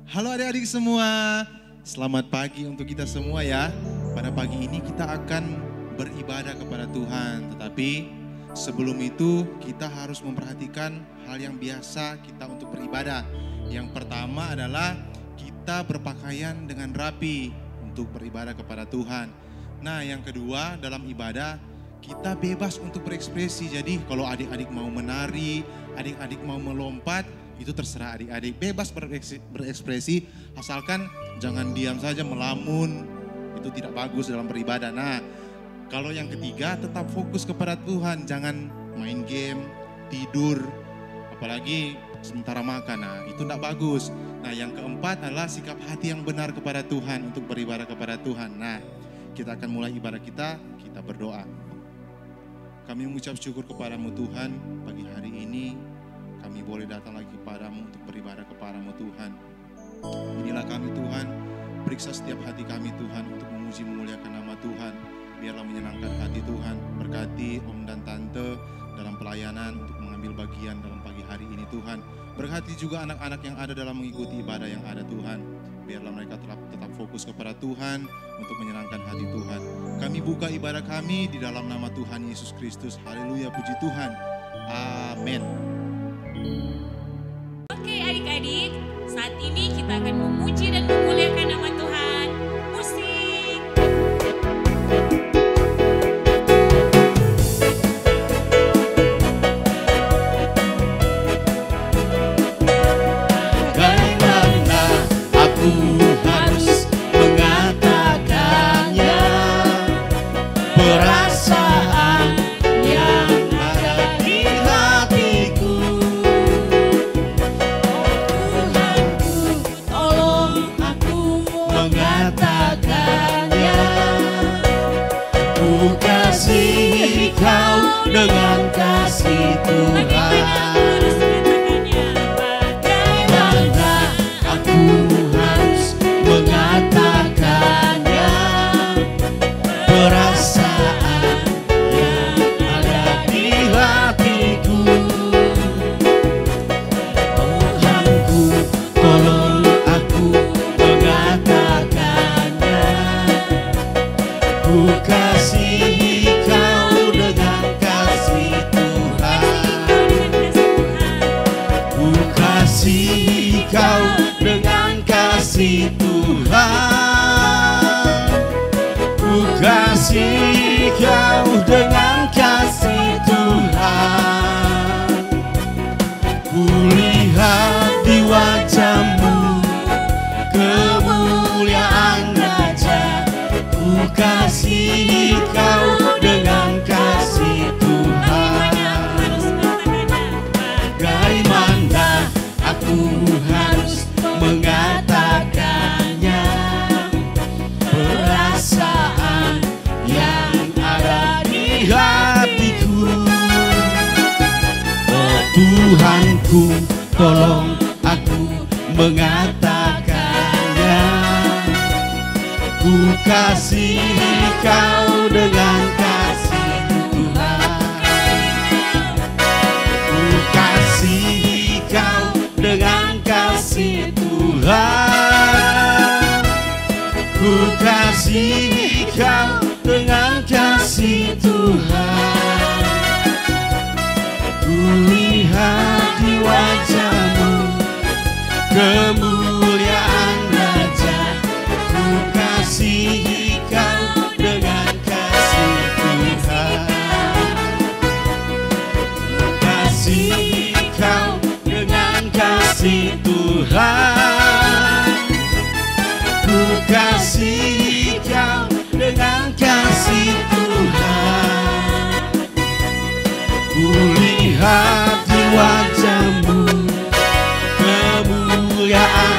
Halo adik-adik semua, selamat pagi untuk kita semua ya. Pada pagi ini kita akan beribadah kepada Tuhan. Tetapi sebelum itu kita harus memperhatikan hal yang biasa kita untuk beribadah. Yang pertama adalah kita berpakaian dengan rapi untuk beribadah kepada Tuhan. Nah yang kedua dalam ibadah kita bebas untuk berekspresi. Jadi kalau adik-adik mau menari, adik-adik mau melompat, itu terserah adik-adik, bebas berekspresi, asalkan jangan diam saja melamun, itu tidak bagus dalam beribadah. Nah, kalau yang ketiga tetap fokus kepada Tuhan, jangan main game, tidur, apalagi sementara makan, nah itu tidak bagus. Nah yang keempat adalah sikap hati yang benar kepada Tuhan untuk beribadah kepada Tuhan. Nah kita akan mulai ibadah kita berdoa. Kami mengucap syukur kepadamu Tuhan, pagi hari ini kami boleh datang lagi kepadamu untuk beribadah kepadamu Tuhan. Inilah kami Tuhan, periksa setiap hati kami Tuhan untuk memuji memuliakan nama Tuhan. Biarlah menyenangkan hati Tuhan, berkati om dan tante dalam pelayanan untuk mengambil bagian dalam pagi hari ini Tuhan. Berkati juga anak-anak yang ada dalam mengikuti ibadah yang ada Tuhan. Biarlah mereka tetap fokus kepada Tuhan untuk menyenangkan hati Tuhan. Kami buka ibadah kami di dalam nama Tuhan Yesus Kristus. Haleluya, puji Tuhan. Amin. Oke adik-adik, saat ini kita akan memuji dan memuliakan nama Tuhan. Musik. Bagaimana aku harus mengatakannya, perasaan yang ada di hatiku. Tuhanku, tolong aku mengatakannya. Ku kasih kau dengan kasih Tuhan. Bagaimana aku harus mengatakannya, perasaan yang ada di hatiku. Tuhanku, tolong aku mengatakannya. Ku kasih kau dengan kasih Tuhan. Ku kasih kau dengan kasih Tuhan. Ku kasih kau dengan kasih Tuhan. Ku lihat di wajahmu kemuliaan Raja. Ku kasih kau dengan kasih Tuhan. Bagaimana aku harus mengatakannya, perasaan yang ada di hatiku. Oh Tuhanku, tolong aku mengatakannya. Ku kasih kau dengan kasih Tuhan. Ku kasih kau dengan kasih Tuhan. Ku kasih kau dengan kasih Tuhan. Ku lihat di wajahmu kemuliaan Raja. Ku kasih kau dengan kasih Tuhan. Ku kasih kau dengan kasih Tuhan. Ku kasih kau dengan kasih Tuhan. Ku lihat di wajahmu kemuliaan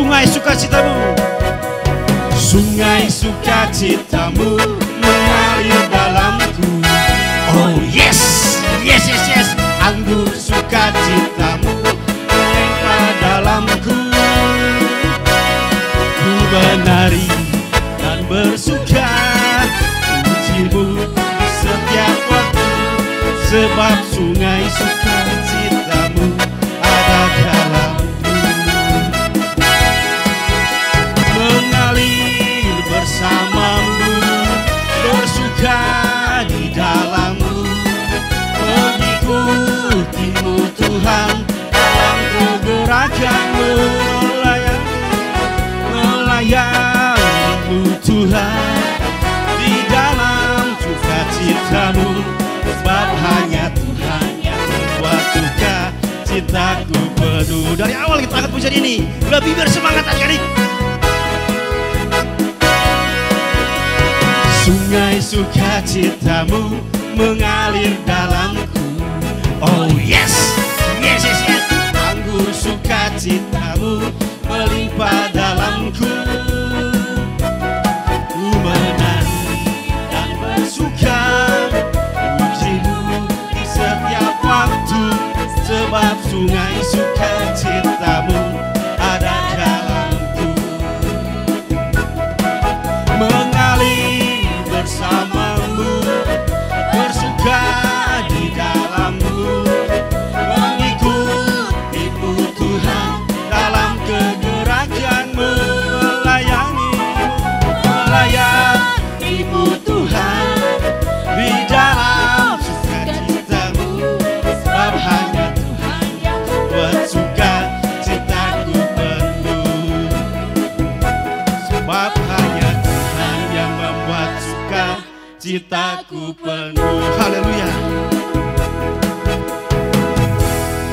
sungai sukacitamu. Sungai sukacitamu mengalir dalamku. Oh yes, yes, yes, yes. Anggur sukacitamu melimpah dalamku. Ku menari dan bersuka pujimu di setiap waktu, sebab sungai sukacitamu ada dalamku. Mengalir bersamamu, bersuka di dalammu, mengikutimu Tuhan dalam kegerakanmu, melayanimu Tuhan di dalam sukacitamu, sebab hanya Tuhan yang membuat sukacitaku penuh. Dari awal kita angkat pujian ini, lebih bersemangat adik-adik. Sungai sukacitamu mengalir dalamku. Oh yes, yes, yes, yes. Anggur sukacitamu melimpah dalamku. Ku menari dan bersuka pujimu di setiap waktu, sebab sungai sukacitamu ada dalamku. Mengalir bersamamu, bersuka di dalammu, mengikutimu Tuhan dalam kegerakanmu, melayanimu Tuhan di dalam sukacitamu, sebab hanya Tuhan yang membuat sukacitaku penuh. Sebab hanya Tuhan yang membuat sukacitaku penuh. Haleluya.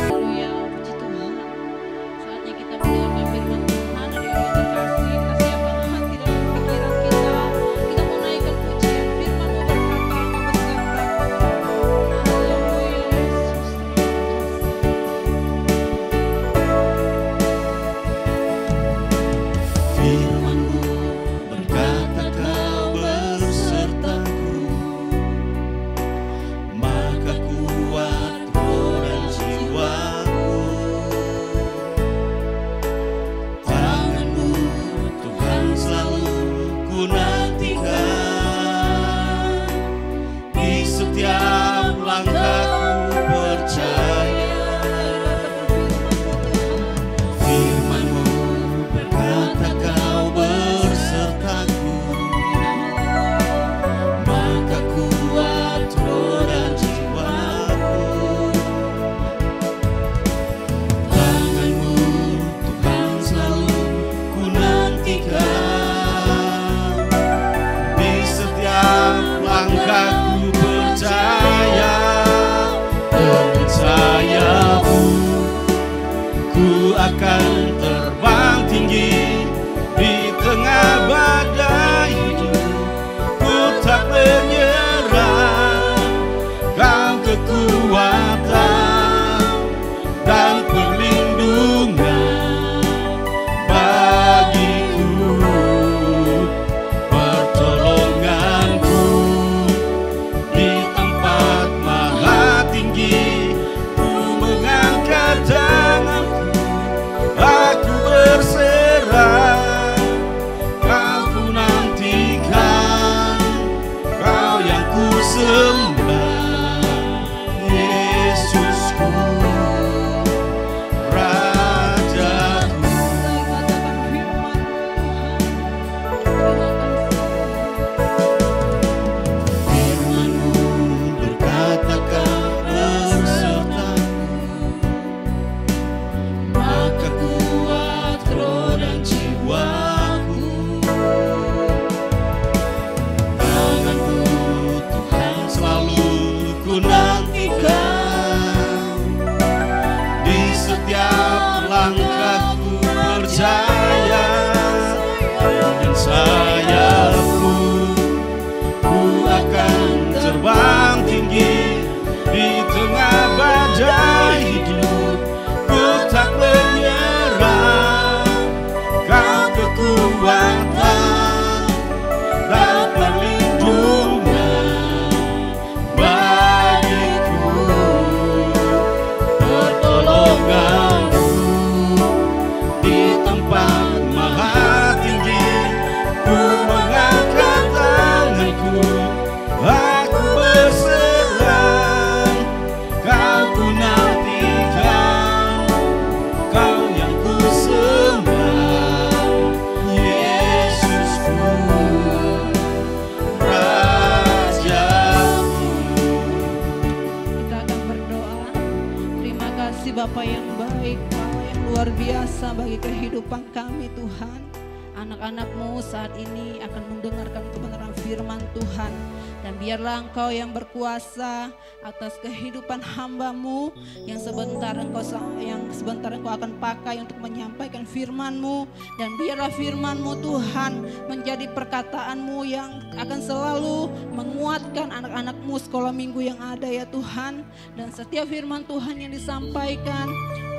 Haleluya, puji Tuhan. Saatnya kita mendengarkan firman Tuhan. Adik-adik yang terkasih, kita siapkan hati dan pikiran kita. Kita mau naikkan pujian firman-Mu berkata, haleluya Yesus. Firman-Mu berkata Kau bersertaku, maka kuat roh dan jiwaku. Tangan-Mu Tuhan selalu ku nantikan, di setiap langkahku percaya. Firman-Mu berkata Kau bersertaku, maka kuat roh dan jiwaku. Tangan-Mu Tuhan selalu ku nantikan, di setiap langkahku percaya. Dengan sayap-Mu ku akan terbang tinggi di tengah badai hidup. Ku tak menyerah, Kau kekuatan dan perlindungan bagiku, pertolonganku di tempat maha tinggi. Ku mengangkat tanganku, aku berserah, Kau ku nantikan, Kau yang ku sembah, Yesusku, Rajaku. Katakan firman Tuhan. Firman-Mu berkata Kau bersertaku, maka kuat roh dan jiwaku. Tangan-Mu Tuhan selalu ku nantikan, di setiap langkahku percaya. Dengan sayap-Mu ku akan terbang tinggi di tengah badai hidup. Ku tak menyerah, kasih Bapa yang baik, Bapa yang luar biasa bagi kehidupan kami Tuhan. Anak-anak-Mu saat ini akan mendengarkan kebenaran firman Tuhan. Dan biarlah Engkau yang berkuasa atas kehidupan hamba-Mu yang sebentar Engkau akan pakai untuk menyampaikan firman-Mu. Dan biarlah firman-Mu Tuhan menjadi perkataan-Mu yang akan selalu menguatkan anak-anak-Mu sekolah minggu yang ada ya Tuhan. Dan setiap firman Tuhan yang disampaikan,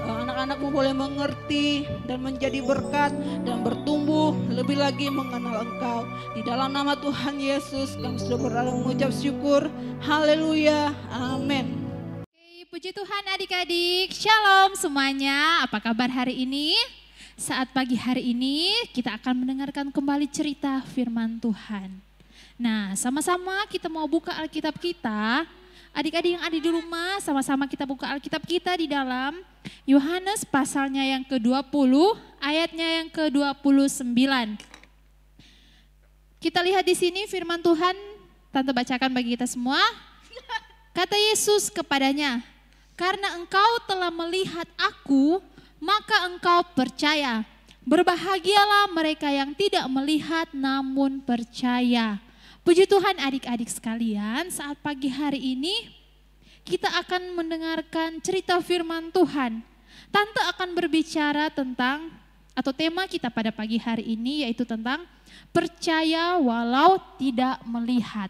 anak-anak-Mu boleh mengerti dan menjadi berkat dan bertumbuh lebih lagi mengenal Engkau. Di dalam nama Tuhan Yesus kami sudah berdoa mengucap syukur. Haleluya. Amin. Oke, puji Tuhan adik-adik. Shalom semuanya. Apa kabar hari ini? Saat pagi hari ini kita akan mendengarkan kembali cerita firman Tuhan. Nah, sama-sama kita mau buka Alkitab kita. Adik-adik yang ada di rumah, sama-sama kita buka Alkitab kita di dalam Yohanes pasalnya yang ke-20, ayatnya yang ke-29. Kita lihat di sini firman Tuhan, Tante bacakan bagi kita semua. Kata Yesus kepadanya, "Karena engkau telah melihat aku, maka engkau percaya. Berbahagialah mereka yang tidak melihat namun percaya." Puji Tuhan adik-adik sekalian, saat pagi hari ini kita akan mendengarkan cerita firman Tuhan. Tante akan berbicara tentang, atau tema kita pada pagi hari ini yaitu tentang percaya walau tidak melihat.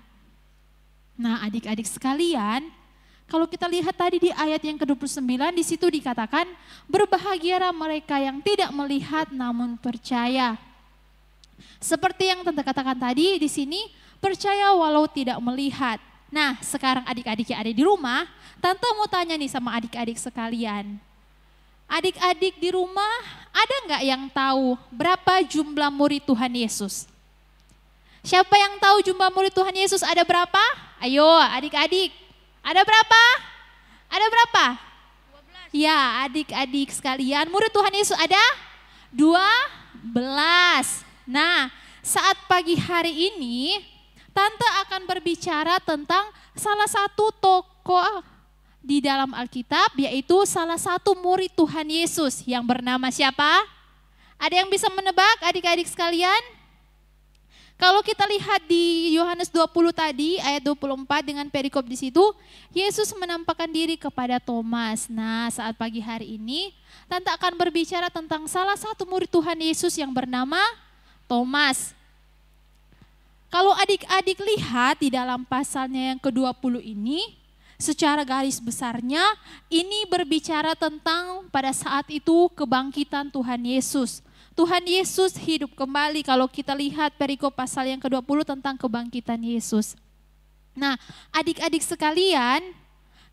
Nah adik-adik sekalian, kalau kita lihat tadi di ayat yang ke-29 di situ dikatakan, berbahagialah mereka yang tidak melihat namun percaya. Seperti yang Tante katakan tadi di sini, percaya walau tidak melihat. Nah sekarang adik-adik yang ada di rumah, Tante mau tanya nih sama adik-adik sekalian. Adik-adik di rumah ada nggak yang tahu berapa jumlah murid Tuhan Yesus? Siapa yang tahu jumlah murid Tuhan Yesus ada berapa? Ayo adik-adik, ada berapa? Ada berapa? 12. Ya adik-adik sekalian, murid Tuhan Yesus ada 12. Nah saat pagi hari ini, Tante akan berbicara tentang salah satu tokoh di dalam Alkitab, yaitu salah satu murid Tuhan Yesus yang bernama siapa? Ada yang bisa menebak adik-adik sekalian? Kalau kita lihat di Yohanes 20 tadi, ayat 24 dengan perikop di situ, Yesus menampakkan diri kepada Thomas. Nah saat pagi hari ini, Tante akan berbicara tentang salah satu murid Tuhan Yesus yang bernama Thomas. Kalau adik-adik lihat di dalam pasalnya yang ke-20 ini, secara garis besarnya ini berbicara tentang pada saat itu kebangkitan Tuhan Yesus. Tuhan Yesus hidup kembali kalau kita lihat perikop pasal yang ke-20 tentang kebangkitan Yesus. Nah adik-adik sekalian,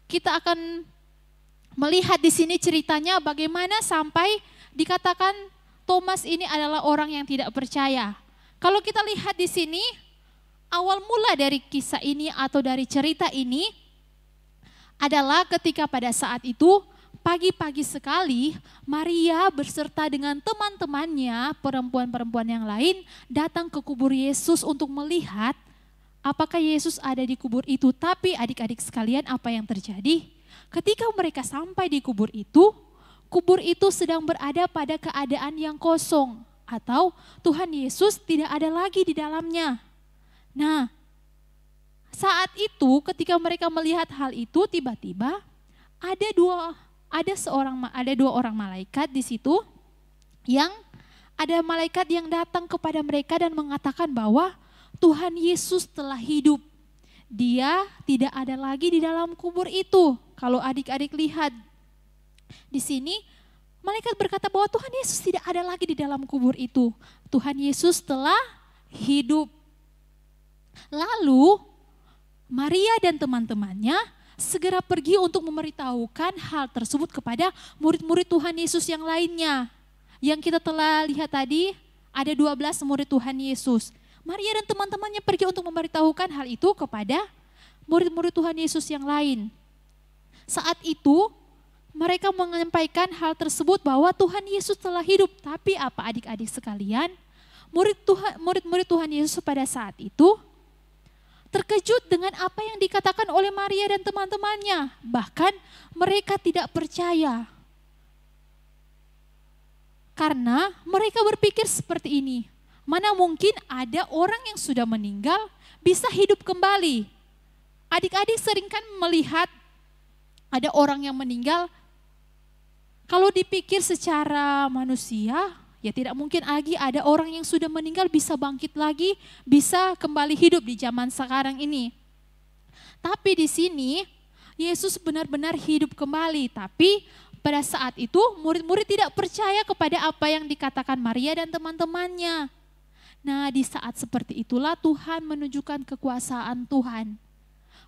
kita akan melihat di sini ceritanya bagaimana sampai dikatakan Thomas ini adalah orang yang tidak percaya. Kalau kita lihat di sini, awal mula dari kisah ini atau dari cerita ini adalah ketika pada saat itu pagi-pagi sekali Maria beserta dengan teman-temannya perempuan-perempuan yang lain datang ke kubur Yesus untuk melihat apakah Yesus ada di kubur itu. Tapi adik-adik sekalian, apa yang terjadi? Ketika mereka sampai di kubur itu sedang berada pada keadaan yang kosong atau Tuhan Yesus tidak ada lagi di dalamnya. Nah, saat itu ketika mereka melihat hal itu, tiba-tiba ada dua orang malaikat di situ, yang ada malaikat yang datang kepada mereka dan mengatakan bahwa Tuhan Yesus telah hidup. Dia tidak ada lagi di dalam kubur itu. Kalau adik-adik lihat di sini, malaikat berkata bahwa Tuhan Yesus tidak ada lagi di dalam kubur itu. Tuhan Yesus telah hidup. Lalu Maria dan teman-temannya segera pergi untuk memberitahukan hal tersebut kepada murid-murid Tuhan Yesus yang lainnya. Yang kita telah lihat tadi ada 12 murid Tuhan Yesus. Maria dan teman-temannya pergi untuk memberitahukan hal itu kepada murid-murid Tuhan Yesus yang lain. Saat itu mereka menyampaikan hal tersebut bahwa Tuhan Yesus telah hidup. Tapi apa adik-adik sekalian, murid-murid Tuhan Yesus pada saat itu terkejut dengan apa yang dikatakan oleh Maria dan teman-temannya. Bahkan mereka tidak percaya. Karena mereka berpikir seperti ini, mana mungkin ada orang yang sudah meninggal bisa hidup kembali. Adik-adik sering kan melihat ada orang yang meninggal, kalau dipikir secara manusia, ya tidak mungkin lagi ada orang yang sudah meninggal bisa bangkit lagi, bisa kembali hidup di zaman sekarang ini. Tapi di sini Yesus benar-benar hidup kembali, tapi pada saat itu murid-murid tidak percaya kepada apa yang dikatakan Maria dan teman-temannya. Nah, di saat seperti itulah Tuhan menunjukkan kekuasaan Tuhan.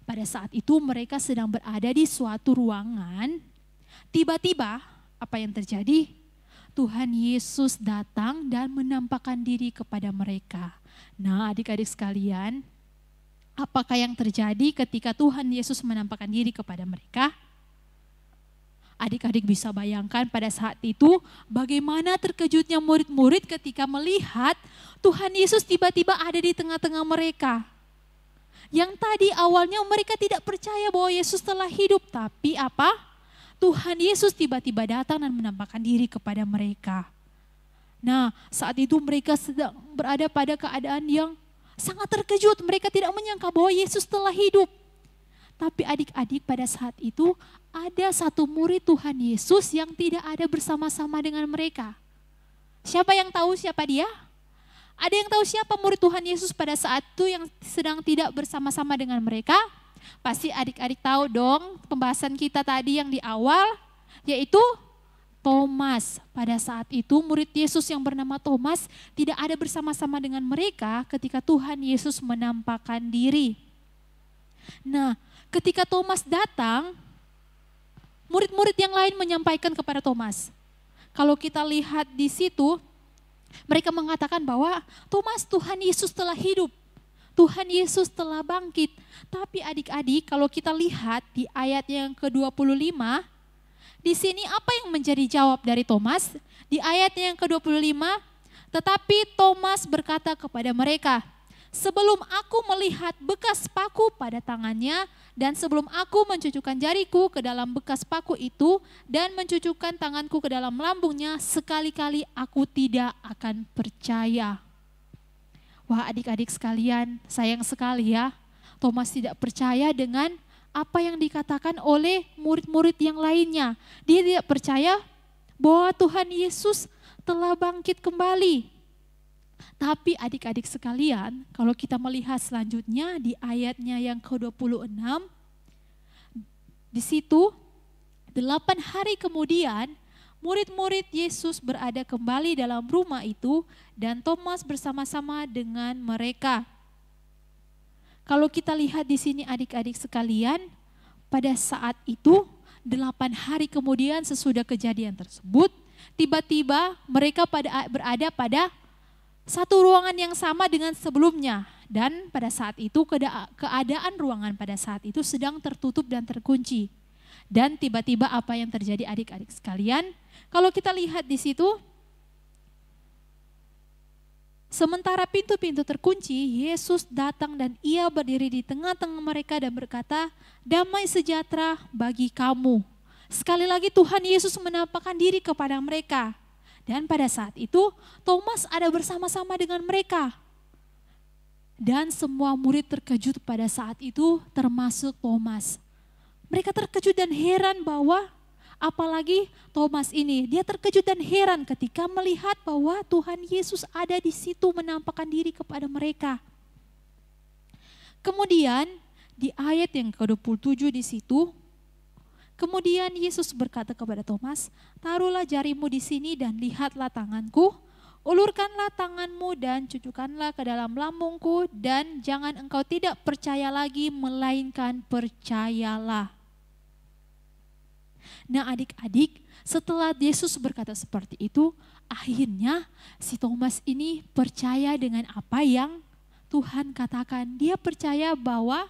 Pada saat itu mereka sedang berada di suatu ruangan, tiba-tiba apa yang terjadi? Tuhan Yesus datang dan menampakkan diri kepada mereka. Nah, adik-adik sekalian, apakah yang terjadi ketika Tuhan Yesus menampakkan diri kepada mereka? Adik-adik bisa bayangkan pada saat itu bagaimana terkejutnya murid-murid ketika melihat Tuhan Yesus tiba-tiba ada di tengah-tengah mereka. Yang tadi awalnya mereka tidak percaya bahwa Yesus telah hidup, tapi apa? Tuhan Yesus tiba-tiba datang dan menampakkan diri kepada mereka. Nah, saat itu mereka sedang berada pada keadaan yang sangat terkejut. Mereka tidak menyangka bahwa Yesus telah hidup. Tapi adik-adik pada saat itu ada satu murid Tuhan Yesus yang tidak ada bersama-sama dengan mereka. Siapa yang tahu siapa dia? Ada yang tahu siapa murid Tuhan Yesus pada saat itu yang sedang tidak bersama-sama dengan mereka? Pasti adik-adik tahu dong pembahasan kita tadi yang di awal, yaitu Thomas. Pada saat itu murid Yesus yang bernama Thomas tidak ada bersama-sama dengan mereka ketika Tuhan Yesus menampakkan diri. Nah, ketika Thomas datang, murid-murid yang lain menyampaikan kepada Thomas. Kalau kita lihat di situ, mereka mengatakan bahwa Thomas, Tuhan Yesus telah hidup. Tuhan Yesus telah bangkit. Tapi adik-adik, kalau kita lihat di ayat yang ke-25, di sini apa yang menjadi jawab dari Thomas? Di ayat yang ke-25, tetapi Thomas berkata kepada mereka, sebelum aku melihat bekas paku pada tangannya dan sebelum aku mencucukkan jariku ke dalam bekas paku itu dan mencucukkan tanganku ke dalam lambungnya, sekali-kali aku tidak akan percaya. Wah, adik-adik sekalian, sayang sekali ya, Thomas tidak percaya dengan apa yang dikatakan oleh murid-murid yang lainnya. Dia tidak percaya bahwa Tuhan Yesus telah bangkit kembali. Tapi adik-adik sekalian, kalau kita melihat selanjutnya di ayatnya yang ke-26, di situ 8 hari kemudian murid-murid Yesus berada kembali dalam rumah itu dan Thomas bersama-sama dengan mereka. Kalau kita lihat di sini adik-adik sekalian, pada saat itu 8 hari kemudian sesudah kejadian tersebut, tiba-tiba mereka berada pada satu ruangan yang sama dengan sebelumnya. Dan pada saat itu keadaan ruangan pada saat itu sedang tertutup dan terkunci. Dan tiba-tiba apa yang terjadi adik-adik sekalian? Kalau kita lihat di situ, sementara pintu-pintu terkunci, Yesus datang dan ia berdiri di tengah-tengah mereka dan berkata, damai sejahtera bagi kamu. Sekali lagi Tuhan Yesus menampakkan diri kepada mereka. Dan pada saat itu Thomas ada bersama-sama dengan mereka. Dan semua murid terkejut pada saat itu termasuk Thomas. Mereka terkejut dan heran bahwa apalagi Thomas ini, dia terkejut dan heran ketika melihat bahwa Tuhan Yesus ada di situ menampakkan diri kepada mereka. Kemudian di ayat yang ke-27 di situ, kemudian Yesus berkata kepada Thomas, taruhlah jarimu di sini dan lihatlah tanganku, ulurkanlah tanganmu dan cucukkanlah ke dalam lambungku dan jangan engkau tidak percaya lagi melainkan percayalah. Nah adik-adik, setelah Yesus berkata seperti itu, akhirnya si Thomas ini percaya dengan apa yang Tuhan katakan. Dia percaya bahwa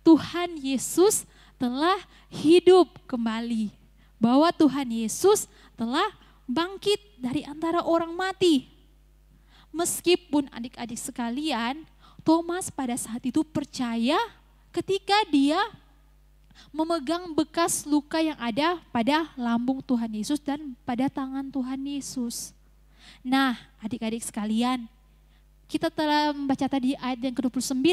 Tuhan Yesus telah hidup kembali. Bahwa Tuhan Yesus telah bangkit dari antara orang mati. Meskipun adik-adik sekalian, Thomas pada saat itu percaya ketika dia memegang bekas luka yang ada pada lambung Tuhan Yesus dan pada tangan Tuhan Yesus. Nah, adik-adik sekalian, kita telah membaca tadi ayat yang ke-29,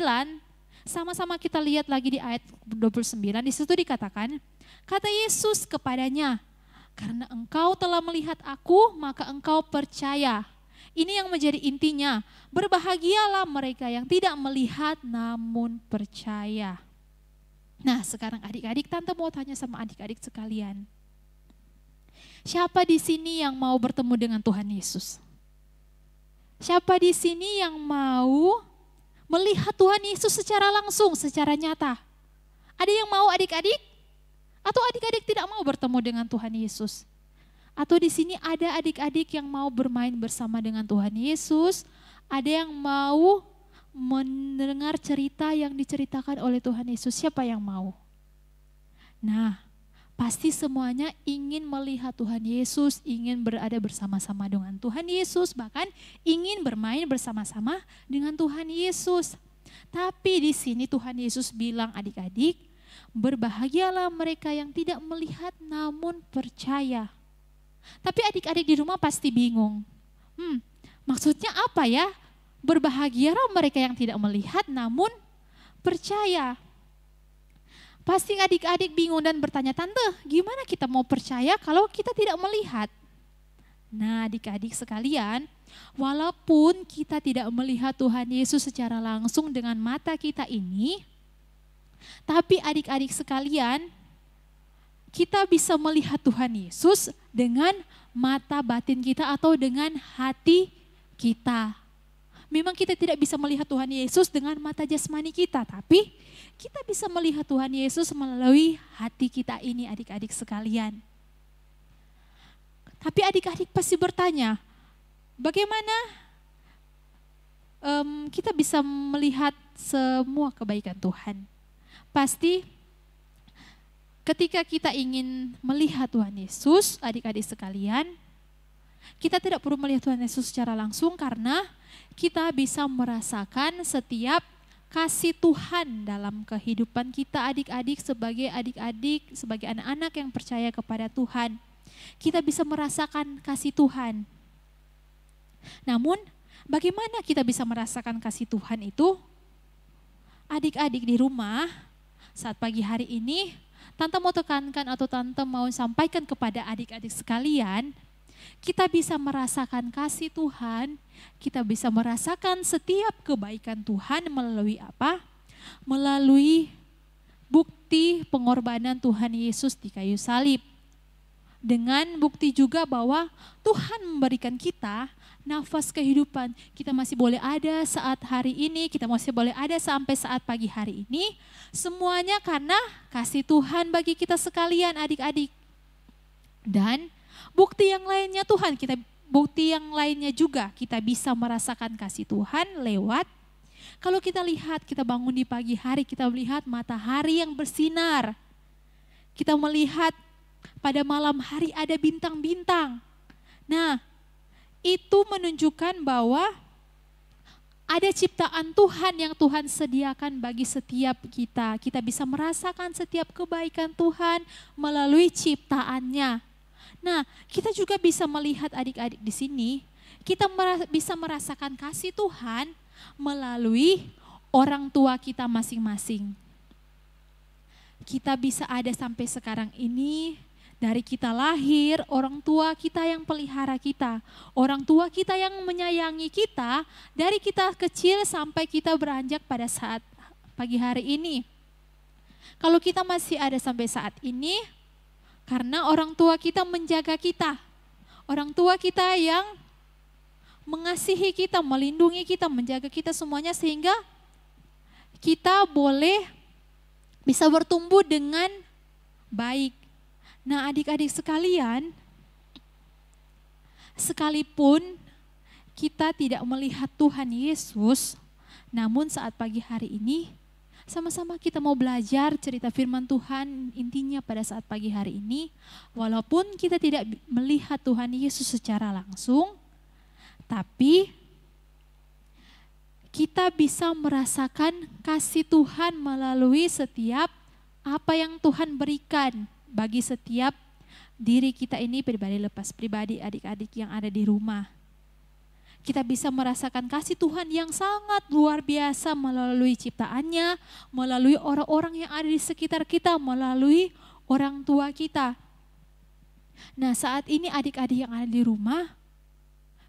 sama-sama kita lihat lagi di ayat 29, di situ dikatakan, kata Yesus kepadanya, karena engkau telah melihat aku, maka engkau percaya. Ini yang menjadi intinya, berbahagialah mereka yang tidak melihat namun percaya. Nah, sekarang adik-adik, tante mau tanya sama adik-adik sekalian. Siapa di sini yang mau bertemu dengan Tuhan Yesus? Siapa di sini yang mau melihat Tuhan Yesus secara langsung, secara nyata? Ada yang mau adik-adik? Atau adik-adik tidak mau bertemu dengan Tuhan Yesus? Atau di sini ada adik-adik yang mau bermain bersama dengan Tuhan Yesus? Ada yang mau mendengar cerita yang diceritakan oleh Tuhan Yesus? Siapa yang mau? Nah, pasti semuanya ingin melihat Tuhan Yesus, ingin berada bersama-sama dengan Tuhan Yesus, bahkan ingin bermain bersama-sama dengan Tuhan Yesus. Tapi di sini Tuhan Yesus bilang, adik-adik, berbahagialah mereka yang tidak melihat namun percaya. Tapi adik-adik di rumah pasti bingung. Maksudnya apa ya? Berbahagialah mereka yang tidak melihat namun percaya. Pasti adik-adik bingung dan bertanya, tante gimana kita mau percaya kalau kita tidak melihat? Nah, adik-adik sekalian, walaupun kita tidak melihat Tuhan Yesus secara langsung dengan mata kita ini, tapi adik-adik sekalian, kita bisa melihat Tuhan Yesus dengan mata batin kita atau dengan hati kita. Memang kita tidak bisa melihat Tuhan Yesus dengan mata jasmani kita, tapi kita bisa melihat Tuhan Yesus melalui hati kita ini, adik-adik sekalian. Tapi adik-adik pasti bertanya, bagaimana kita bisa melihat semua kebaikan Tuhan? Pasti ketika kita ingin melihat Tuhan Yesus, adik-adik sekalian, kita tidak perlu melihat Tuhan Yesus secara langsung karena kita bisa merasakan setiap kasih Tuhan dalam kehidupan kita adik-adik, sebagai anak-anak yang percaya kepada Tuhan. Kita bisa merasakan kasih Tuhan. Namun, bagaimana kita bisa merasakan kasih Tuhan itu? Adik-adik di rumah, saat pagi hari ini, tante mau tekankan atau tante mau sampaikan kepada adik-adik sekalian, kita bisa merasakan kasih Tuhan, kita bisa merasakan setiap kebaikan Tuhan melalui apa? Melalui bukti pengorbanan Tuhan Yesus di kayu salib. Dengan bukti juga bahwa Tuhan memberikan kita nafas kehidupan. Kita masih boleh ada saat hari ini, kita masih boleh ada sampai saat pagi hari ini. Semuanya karena kasih Tuhan bagi kita sekalian adik-adik. Dan bukti yang lainnya bukti yang lainnya juga kita bisa merasakan kasih Tuhan lewat, kalau kita lihat, kita bangun di pagi hari, kita melihat matahari yang bersinar. Kita melihat pada malam hari ada bintang-bintang. Nah, itu menunjukkan bahwa ada ciptaan Tuhan yang Tuhan sediakan bagi setiap kita. Kita bisa merasakan setiap kebaikan Tuhan melalui ciptaannya. Nah, kita juga bisa melihat adik-adik di sini, kita bisa merasakan kasih Tuhan melalui orang tua kita masing-masing. Kita bisa ada sampai sekarang ini, dari kita lahir, orang tua kita yang pelihara kita, orang tua kita yang menyayangi kita, dari kita kecil sampai kita beranjak pada saat pagi hari ini. Kalau kita masih ada sampai saat ini, karena orang tua kita menjaga kita, orang tua kita yang mengasihi kita, melindungi kita, menjaga kita semuanya sehingga kita boleh bisa bertumbuh dengan baik. Nah, adik-adik sekalian, sekalipun kita tidak melihat Tuhan Yesus, namun saat pagi hari ini, sama-sama kita mau belajar cerita firman Tuhan intinya pada saat pagi hari ini, walaupun kita tidak melihat Tuhan Yesus secara langsung, tapi kita bisa merasakan kasih Tuhan melalui setiap apa yang Tuhan berikan bagi setiap diri kita ini pribadi lepas pribadi, adik-adik yang ada di rumah. Kita bisa merasakan kasih Tuhan yang sangat luar biasa melalui ciptaannya, melalui orang-orang yang ada di sekitar kita, melalui orang tua kita. Nah, saat ini adik-adik yang ada di rumah,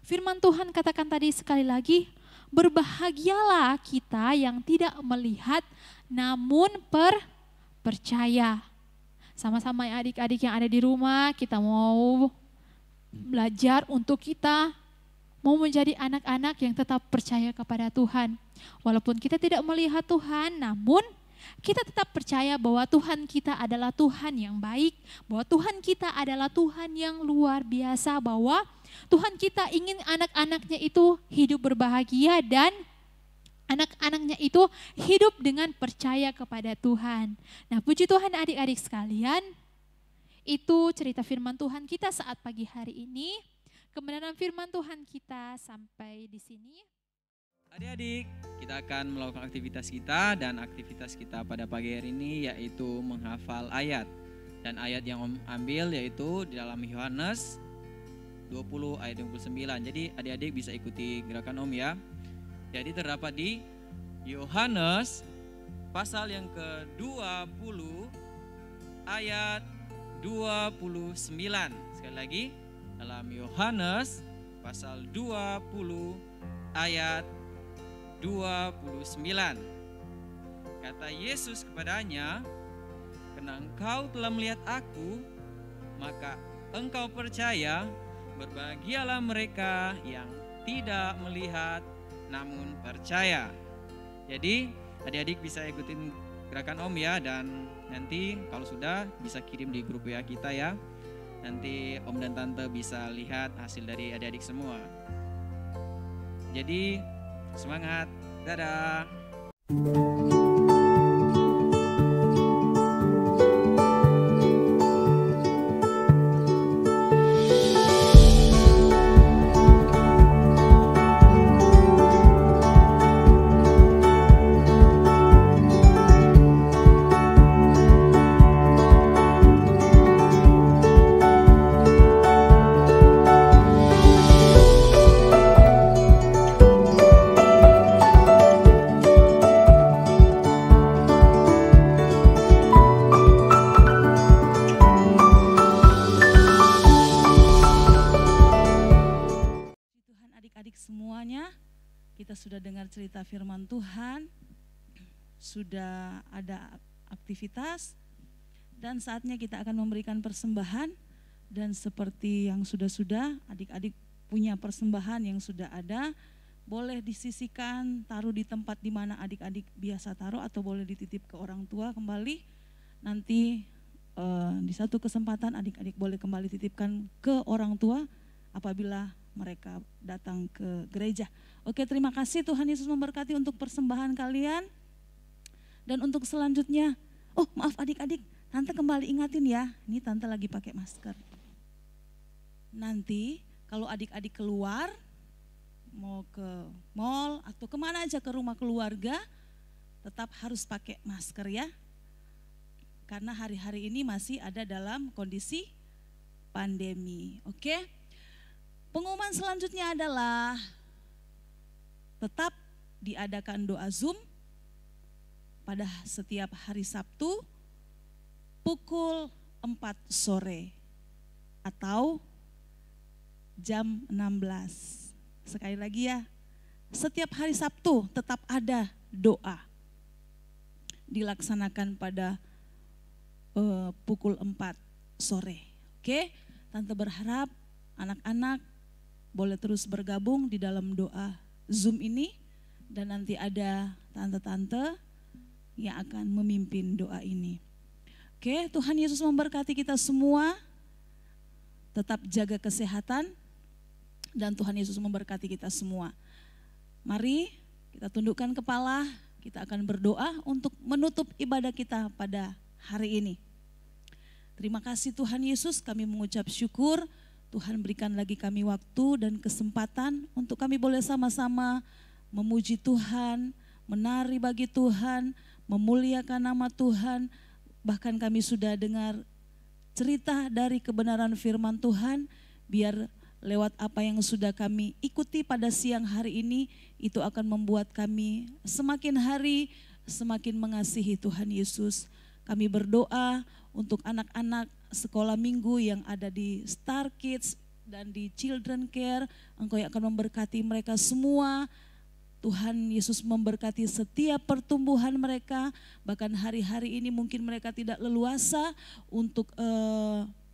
firman Tuhan katakan tadi sekali lagi, berbahagialah kita yang tidak melihat namun percaya. Sama-sama ya adik-adik yang ada di rumah, kita mau belajar untuk kita mau menjadi anak-anak yang tetap percaya kepada Tuhan. Walaupun kita tidak melihat Tuhan, namun kita tetap percaya bahwa Tuhan kita adalah Tuhan yang baik, bahwa Tuhan kita adalah Tuhan yang luar biasa, bahwa Tuhan kita ingin anak-anaknya itu hidup berbahagia dan anak-anaknya itu hidup dengan percaya kepada Tuhan. Nah, puji Tuhan adik-adik sekalian, itu cerita firman Tuhan kita saat pagi hari ini. Kebenaran firman Tuhan kita sampai di sini. Adik-adik, kita akan melakukan aktivitas kita, dan aktivitas kita pada pagi hari ini yaitu menghafal ayat. Dan ayat yang Om ambil yaitu di dalam Yohanes 20 ayat 29. Jadi adik-adik bisa ikuti gerakan Om ya. Jadi terdapat di Yohanes pasal yang ke-20 ayat 29. Sekali lagi, dalam Yohanes pasal 20 ayat 29. Kata Yesus kepadanya, "Karena engkau telah melihat aku, maka engkau percaya. Berbahagialah mereka yang tidak melihat namun percaya." Jadi adik-adik bisa ikutin gerakan Om ya, dan nanti kalau sudah bisa kirim di grup WA kita ya. Nanti Om dan Tante bisa lihat hasil dari adik-adik semua. Jadi semangat, dadah. Kita sudah dengar cerita firman Tuhan, sudah ada aktivitas, dan saatnya kita akan memberikan persembahan. Dan seperti yang sudah-sudah, adik-adik punya persembahan yang sudah ada, boleh disisihkan, taruh di tempat di mana adik-adik biasa taruh, atau boleh dititip ke orang tua kembali. Nanti di satu kesempatan adik-adik boleh kembali titipkan ke orang tua apabila mereka datang ke gereja. Oke, terima kasih, Tuhan Yesus memberkati untuk persembahan kalian. Dan untuk selanjutnya, oh maaf adik-adik, Tante kembali ingatin ya, ini Tante lagi pakai masker. Nanti kalau adik-adik keluar, mau ke mall atau kemana aja, ke rumah keluarga, tetap harus pakai masker ya. Karena hari-hari ini masih ada dalam kondisi pandemi, oke? Pengumuman selanjutnya adalah tetap diadakan doa Zoom pada setiap hari Sabtu pukul 4 sore atau jam 16. Sekali lagi ya, setiap hari Sabtu tetap ada doa. Dilaksanakan pada pukul 4 sore. Oke, Tante berharap anak-anak boleh terus bergabung di dalam doa Zoom ini, dan nanti ada tante-tante yang akan memimpin doa ini. Oke, Tuhan Yesus memberkati kita semua. Tetap jaga kesehatan, dan Tuhan Yesus memberkati kita semua. Mari kita tundukkan kepala, kita akan berdoa untuk menutup ibadah kita pada hari ini. Terima kasih Tuhan Yesus, kami mengucap syukur. Tuhan berikan lagi kami waktu dan kesempatan untuk kami boleh sama-sama memuji Tuhan, menari bagi Tuhan, memuliakan nama Tuhan, bahkan kami sudah dengar cerita dari kebenaran firman Tuhan, biar lewat apa yang sudah kami ikuti pada siang hari ini, itu akan membuat kami semakin hari semakin mengasihi Tuhan Yesus. Kami berdoa untuk anak-anak sekolah minggu yang ada di Star Kids dan di Children Care, Engkau yang akan memberkati mereka semua. Tuhan Yesus memberkati setiap pertumbuhan mereka, bahkan hari-hari ini mungkin mereka tidak leluasa untuk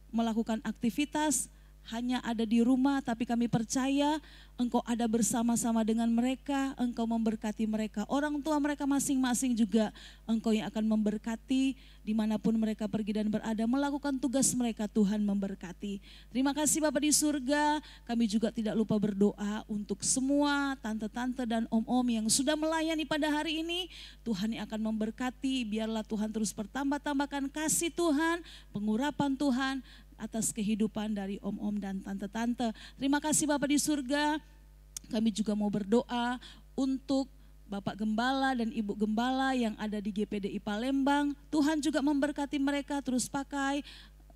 melakukan aktivitas, hanya ada di rumah, tapi kami percaya Engkau ada bersama-sama dengan mereka, Engkau memberkati mereka. Orang tua mereka masing-masing juga Engkau yang akan memberkati dimanapun mereka pergi dan berada, melakukan tugas mereka, Tuhan memberkati. Terima kasih Bapa di surga, kami juga tidak lupa berdoa untuk semua tante-tante dan om-om yang sudah melayani pada hari ini. Tuhan yang akan memberkati, biarlah Tuhan terus bertambah-tambahkan kasih Tuhan, pengurapan Tuhan atas kehidupan dari om-om dan tante-tante. Terima kasih Bapak di surga. Kami juga mau berdoa untuk Bapak Gembala dan Ibu Gembala yang ada di GPDI Palembang. Tuhan juga memberkati mereka terus pakai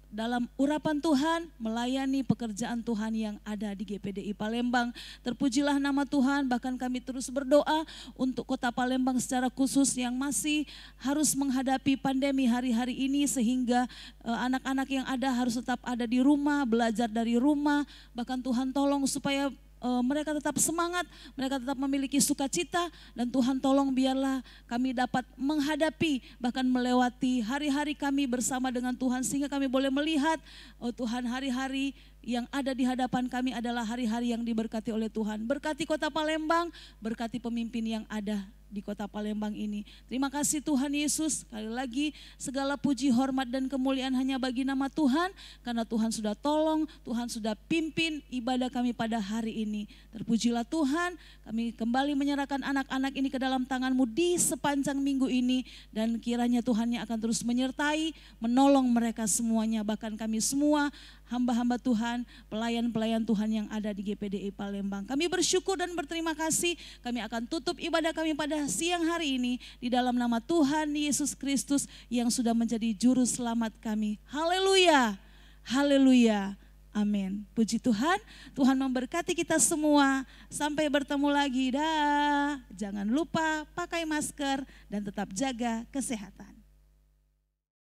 dalam urapan Tuhan, melayani pekerjaan Tuhan yang ada di GPDI Palembang. Terpujilah nama Tuhan, bahkan kami terus berdoa untuk kota Palembang secara khusus yang masih harus menghadapi pandemi hari-hari ini, sehingga anak-anak yang ada harus tetap ada di rumah, belajar dari rumah. Bahkan Tuhan tolong supaya mereka tetap semangat, mereka tetap memiliki sukacita, dan Tuhan tolong biarlah kami dapat menghadapi bahkan melewati hari-hari kami bersama dengan Tuhan, sehingga kami boleh melihat, oh Tuhan, hari-hari yang ada di hadapan kami adalah hari-hari yang diberkati oleh Tuhan. Berkati kota Palembang, berkati pemimpin yang ada di kota Palembang ini. Terima kasih Tuhan Yesus. Sekali lagi segala puji, hormat dan kemuliaan hanya bagi nama Tuhan, karena Tuhan sudah tolong, Tuhan sudah pimpin ibadah kami pada hari ini. Terpujilah Tuhan, kami kembali menyerahkan anak-anak ini ke dalam tangan-Mu di sepanjang minggu ini, dan kiranya Tuhan yang akan terus menyertai, menolong mereka semuanya, bahkan kami semua hamba-hamba Tuhan, pelayan-pelayan Tuhan yang ada di GPDI Palembang. Kami bersyukur dan berterima kasih. Kami akan tutup ibadah kami pada siang hari ini di dalam nama Tuhan Yesus Kristus yang sudah menjadi juru selamat kami. Haleluya, haleluya, amin. Puji Tuhan, Tuhan memberkati kita semua. Sampai bertemu lagi, dah. Jangan lupa pakai masker dan tetap jaga kesehatan.